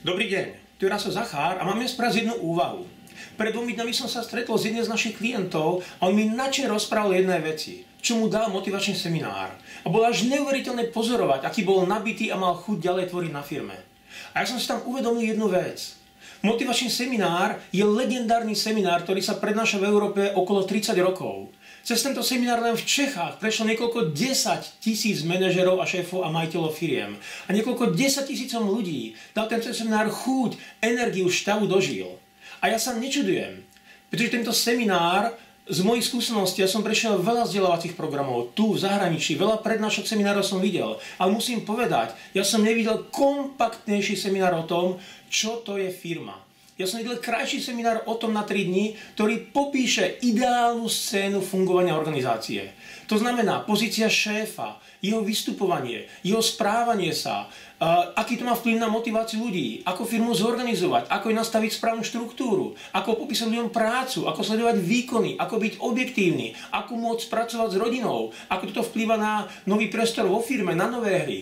Dobrý deň, tu je Raso Zachár a mám dnes spraviť jednu úvahu. Pred 2 dňami som sa stretol s jedným z našich klientov a on mi načne rozprával jedné veci, čo mu dal motivačný seminár. A bolo až neuveriteľné pozorovať, aký bol nabitý a mal chuť ďalej tvoriť na firme. A ja som si tam uvedomil jednu vec. Motivačný seminár je legendárny seminár, ktorý sa prednáša v Európe okolo 30 rokov. Cez tento seminár len v Čechách prešlo niekoľko 10 000 manažerov a šéfov a majiteľov firiem. A niekoľko 10 000 ľudí dal tento seminár chuť, energiu, šťavu dožil. A ja sa nečudujem, pretože tento seminár z mojich skúseností, ja som prešiel veľa vzdelávacích programov, tu v zahraničí, veľa prednášok seminárov som videl. Ale musím povedať, ja som nevidel kompaktnejší seminár o tom, čo to je firma. Ja som videl krajší seminár o tom na 3 dní, ktorý popíše ideálnu scénu fungovania organizácie. To znamená pozícia šéfa, jeho vystupovanie, jeho správanie sa, aký to má vplyv na motiváciu ľudí, ako firmu zorganizovať, ako je nastaviť správnu štruktúru, ako popísať ľuďom prácu, ako sledovať výkony, ako byť objektívny, ako môcť pracovať s rodinou, ako toto vplýva na nový priestor vo firme, na nové hry.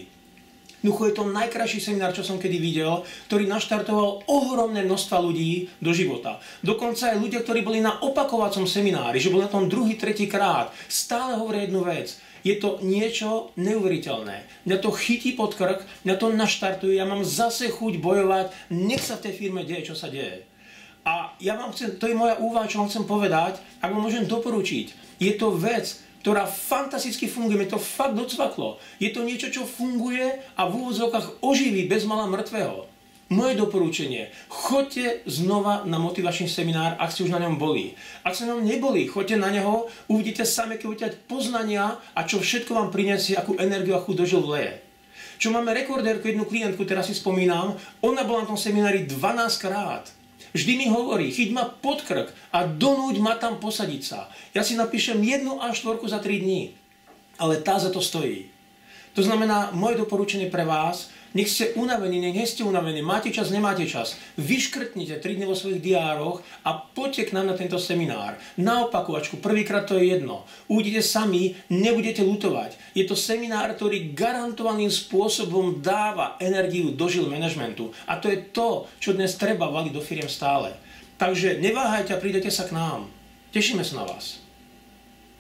Jednoducho je to najkrajší seminár, čo som kedy videl, ktorý naštartoval ohromné množstva ľudí do života. Dokonca aj ľudia, ktorí boli na opakovacom seminári, že boli na tom 2., 3. krát, stále hovoria jednu vec. Je to niečo neuveriteľné. Mňa to chytí pod krk, mňa to naštartuje, ja mám zase chuť bojovať, nech sa v tej firme deje, čo sa deje. A ja vám chcem, to je moja úvaha, čo vám chcem povedať, ak vám môžem doporučiť. Je to vec, ktorá fantasticky funguje, mi to fakt docvaklo. Je to niečo, čo funguje a v úvodzovkách oživí bezmála mŕtvého. Moje doporučenie, choďte znova na motivačný seminár, ak ste už na ňom boli. Ak ste na ňom neboli, choďte na neho, uvidíte sami, keď budete poznania a čo všetko vám prinesie, akú energiu a chuť dožil vleje. Čo máme rekordérku, jednu klientku, teraz si spomínam, ona bola na tom seminári 12 krát. Vždy mi hovorí, chyť ma pod krk a donúť ma tam posadiť sa. Ja si napíšem 1 až 4 za 3 dní, ale tá za to stojí. To znamená, moje doporučenie pre vás, nech ste unavení, nech nie ste unavení, máte čas, nemáte čas, vyškrtnite 3 dny vo svojich diároch a poďte k nám na tento seminár. Na opakovačku, prvýkrát to je jedno. Uvidíte sami, nebudete ľutovať. Je to seminár, ktorý garantovaným spôsobom dáva energiu do žil manažmentu. A to je to, čo dnes treba valiť do firiem stále. Takže neváhajte a prídete sa k nám. Tešíme sa na vás.